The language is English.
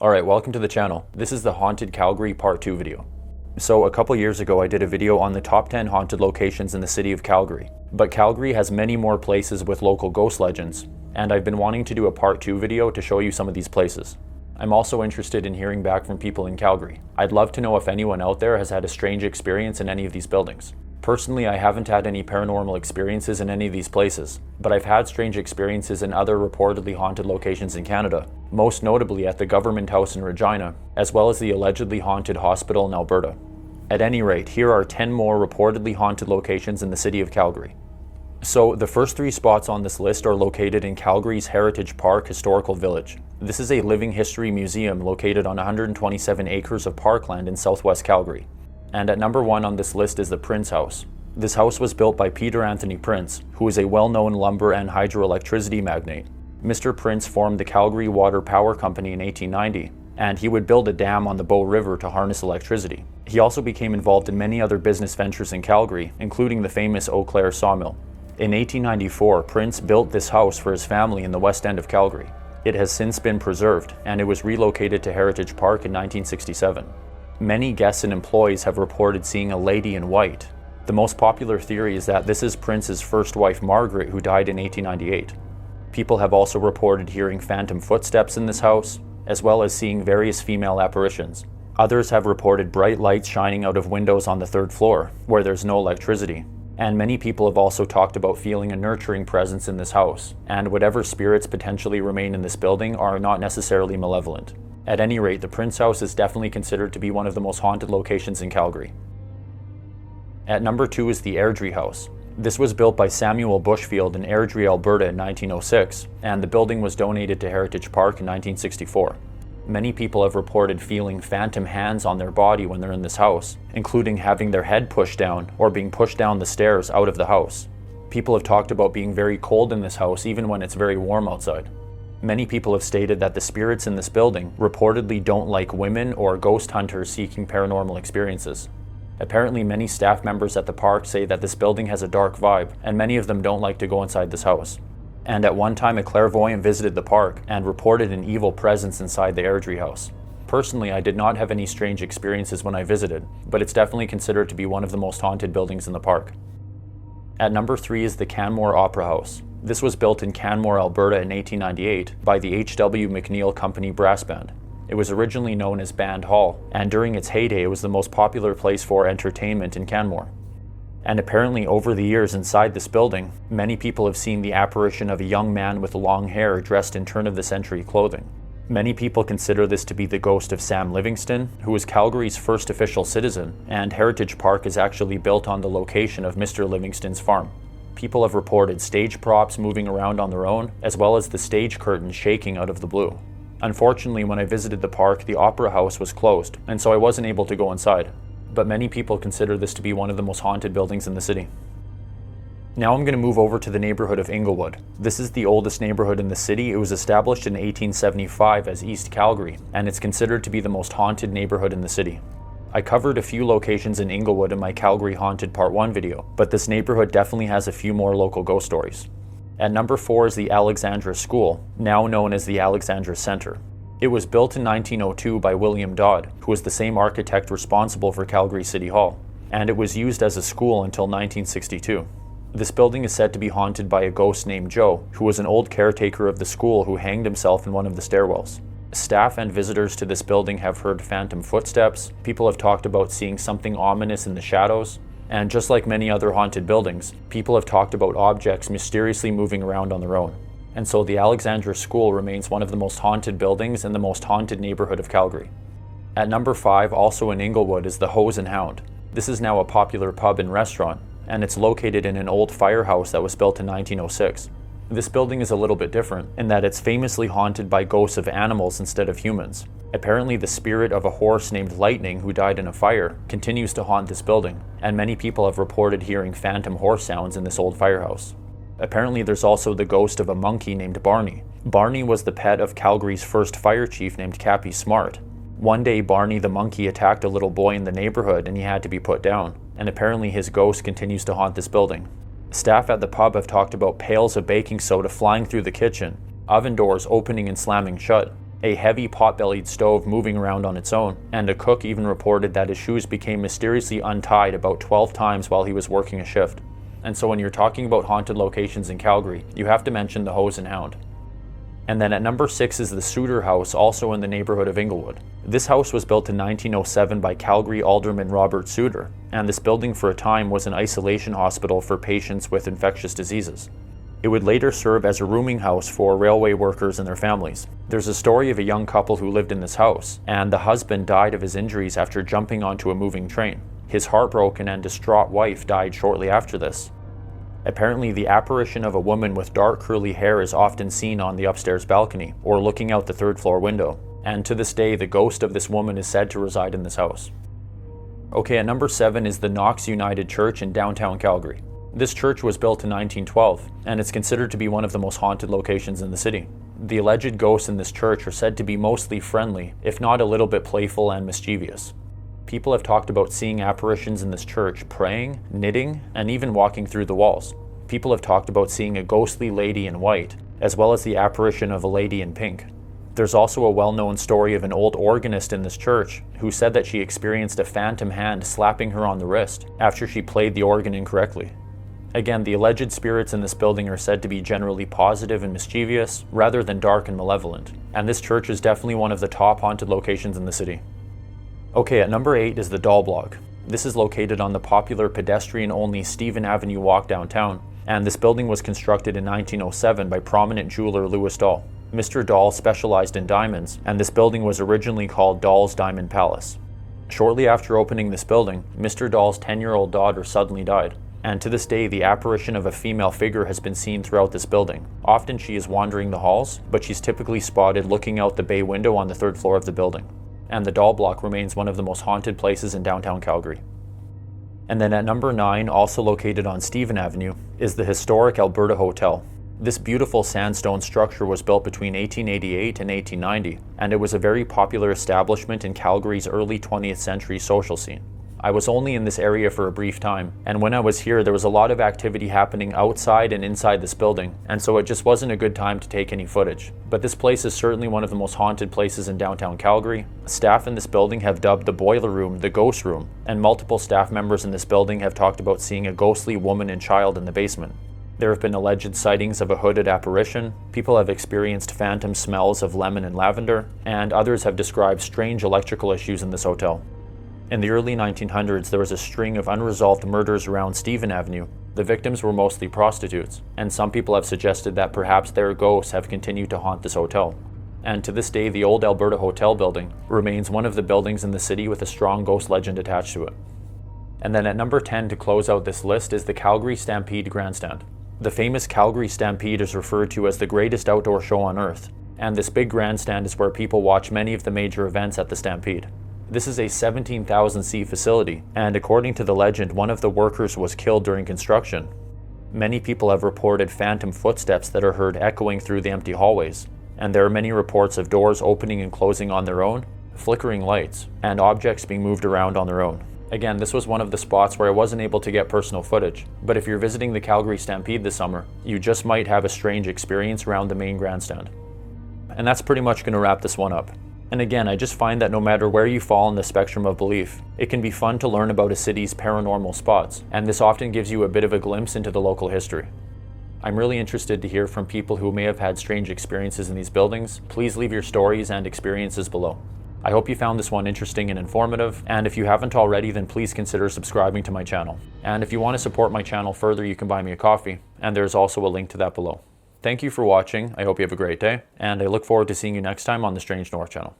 Alright, welcome to the channel. This is the Haunted Calgary Part 2 video. So a couple years ago I did a video on the top 10 haunted locations in the city of Calgary. But Calgary has many more places with local ghost legends, and I've been wanting to do a Part 2 video to show you some of these places. I'm also interested in hearing back from people in Calgary. I'd love to know if anyone out there has had a strange experience in any of these buildings. Personally, I haven't had any paranormal experiences in any of these places, but I've had strange experiences in other reportedly haunted locations in Canada, most notably at the Government House in Regina, as well as the allegedly haunted hospital in Alberta. At any rate, here are 10 more reportedly haunted locations in the city of Calgary. So, the first 3 spots on this list are located in Calgary's Heritage Park Historical Village. This is a living history museum located on 127 acres of parkland in southwest Calgary. And at number 1 on this list is the Prince House. This house was built by Peter Anthony Prince, who is a well-known lumber and hydroelectricity magnate. Mr. Prince formed the Calgary Water Power Company in 1890, and he would build a dam on the Bow River to harness electricity. He also became involved in many other business ventures in Calgary, including the famous Eau Claire sawmill. In 1894, Prince built this house for his family in the west end of Calgary. It has since been preserved, and it was relocated to Heritage Park in 1967. Many guests and employees have reported seeing a lady in white. The most popular theory is that this is Prince's first wife Margaret, who died in 1898. People have also reported hearing phantom footsteps in this house, as well as seeing various female apparitions. Others have reported bright lights shining out of windows on the 3rd floor, where there's no electricity. And many people have also talked about feeling a nurturing presence in this house, and whatever spirits potentially remain in this building are not necessarily malevolent. At any rate, the Prince House is definitely considered to be one of the most haunted locations in Calgary. At number 2 is the Ardri House. This was built by Samuel Bushfield in Airdrie, Alberta in 1906, and the building was donated to Heritage Park in 1964. Many people have reported feeling phantom hands on their body when they're in this house, including having their head pushed down or being pushed down the stairs out of the house. People have talked about being very cold in this house even when it's very warm outside. Many people have stated that the spirits in this building reportedly don't like women or ghost hunters seeking paranormal experiences. Apparently, many staff members at the park say that this building has a dark vibe, and many of them don't like to go inside this house. And at one time, a clairvoyant visited the park and reported an evil presence inside the Airdrie House. Personally, I did not have any strange experiences when I visited, but it's definitely considered to be one of the most haunted buildings in the park. At number 3 is the Canmore Opera House. This was built in Canmore, Alberta in 1898 by the H.W. McNeil Company Brass Band. It was originally known as Band Hall, and during its heyday it was the most popular place for entertainment in Canmore. And apparently over the years inside this building, many people have seen the apparition of a young man with long hair dressed in turn-of-the-century clothing. Many people consider this to be the ghost of Sam Livingston, who was Calgary's first official citizen, and Heritage Park is actually built on the location of Mr. Livingston's farm. People have reported stage props moving around on their own, as well as the stage curtain shaking out of the blue. Unfortunately, when I visited the park, the Opera House was closed, and so I wasn't able to go inside. But many people consider this to be one of the most haunted buildings in the city. Now I'm going to move over to the neighborhood of Inglewood. This is the oldest neighborhood in the city. It was established in 1875 as East Calgary, and it's considered to be the most haunted neighborhood in the city. I covered a few locations in Inglewood in my Calgary Haunted Part 1 video, but this neighborhood definitely has a few more local ghost stories. At number 4 is the Alexandra School, now known as the Alexandra Center. It was built in 1902 by William Dodd, who was the same architect responsible for Calgary City Hall, and it was used as a school until 1962. This building is said to be haunted by a ghost named Joe, who was an old caretaker of the school who hanged himself in one of the stairwells. Staff and visitors to this building have heard phantom footsteps, people have talked about seeing something ominous in the shadows, and just like many other haunted buildings, people have talked about objects mysteriously moving around on their own. And so the Alexandra School remains one of the most haunted buildings in the most haunted neighborhood of Calgary. At number 5, also in Inglewood, is the Hose and Hound. This is now a popular pub and restaurant, and it's located in an old firehouse that was built in 1906. This building is a little bit different in that it's famously haunted by ghosts of animals instead of humans. Apparently the spirit of a horse named Lightning who died in a fire continues to haunt this building, and many people have reported hearing phantom horse sounds in this old firehouse. Apparently there's also the ghost of a monkey named Barney. Barney was the pet of Calgary's first fire chief named Cappy Smart. One day Barney the monkey attacked a little boy in the neighborhood and he had to be put down, and apparently his ghost continues to haunt this building. Staff at the pub have talked about pails of baking soda flying through the kitchen, oven doors opening and slamming shut, a heavy pot-bellied stove moving around on its own, and a cook even reported that his shoes became mysteriously untied about 12 times while he was working a shift. And so when you're talking about haunted locations in Calgary, you have to mention the Hose and Hound. And then at number 6 is the Suitor House, also in the neighborhood of Inglewood. This house was built in 1907 by Calgary Alderman Robert Suitor, and this building for a time was an isolation hospital for patients with infectious diseases. It would later serve as a rooming house for railway workers and their families. There's a story of a young couple who lived in this house, and the husband died of his injuries after jumping onto a moving train. His heartbroken and distraught wife died shortly after this. Apparently, the apparition of a woman with dark curly hair is often seen on the upstairs balcony or looking out the third-floor window, and to this day the ghost of this woman is said to reside in this house. Okay, at number 7 is the Knox United Church in downtown Calgary. This church was built in 1912, and it's considered to be one of the most haunted locations in the city. The alleged ghosts in this church are said to be mostly friendly, if not a little bit playful and mischievous. People have talked about seeing apparitions in this church praying, knitting, and even walking through the walls. People have talked about seeing a ghostly lady in white, as well as the apparition of a lady in pink. There's also a well-known story of an old organist in this church who said that she experienced a phantom hand slapping her on the wrist after she played the organ incorrectly. Again, the alleged spirits in this building are said to be generally positive and mischievous, rather than dark and malevolent, and this church is definitely one of the top haunted locations in the city. Okay, at number 8 is the Doll Block. This is located on the popular pedestrian-only Stephen Avenue walk downtown, and this building was constructed in 1907 by prominent jeweler Louis Dahl. Mr. Dahl specialized in diamonds, and this building was originally called Dahl's Diamond Palace. Shortly after opening this building, Mr. Dahl's 10-year-old daughter suddenly died, and to this day the apparition of a female figure has been seen throughout this building. Often she is wandering the halls, but she's typically spotted looking out the bay window on the 3rd floor of the building. And the Doll Block remains one of the most haunted places in downtown Calgary. And then at number 9, also located on Stephen Avenue, is the historic Alberta Hotel. This beautiful sandstone structure was built between 1888 and 1890, and it was a very popular establishment in Calgary's early 20th century social scene. I was only in this area for a brief time, and when I was here there was a lot of activity happening outside and inside this building, and so it just wasn't a good time to take any footage. But this place is certainly one of the most haunted places in downtown Calgary. Staff in this building have dubbed the boiler room the ghost room, and multiple staff members in this building have talked about seeing a ghostly woman and child in the basement. There have been alleged sightings of a hooded apparition, people have experienced phantom smells of lemon and lavender, and others have described strange electrical issues in this hotel. In the early 1900s, there was a string of unresolved murders around Stephen Avenue. The victims were mostly prostitutes, and some people have suggested that perhaps their ghosts have continued to haunt this hotel. And to this day, the old Alberta Hotel building remains one of the buildings in the city with a strong ghost legend attached to it. And then at number 10 to close out this list is the Calgary Stampede Grandstand. The famous Calgary Stampede is referred to as the greatest outdoor show on earth, and this big grandstand is where people watch many of the major events at the Stampede. This is a 17,000-seat facility, and according to the legend, one of the workers was killed during construction. Many people have reported phantom footsteps that are heard echoing through the empty hallways, and there are many reports of doors opening and closing on their own, flickering lights, and objects being moved around on their own. Again, this was one of the spots where I wasn't able to get personal footage, but if you're visiting the Calgary Stampede this summer, you just might have a strange experience around the main grandstand. And that's pretty much going to wrap this one up. And again, I just find that no matter where you fall in the spectrum of belief, it can be fun to learn about a city's paranormal spots, and this often gives you a bit of a glimpse into the local history. I'm really interested to hear from people who may have had strange experiences in these buildings. Please leave your stories and experiences below. I hope you found this one interesting and informative, and if you haven't already, then please consider subscribing to my channel. And if you want to support my channel further, you can buy me a coffee, and there's also a link to that below. Thank you for watching, I hope you have a great day, and I look forward to seeing you next time on the Strange North channel.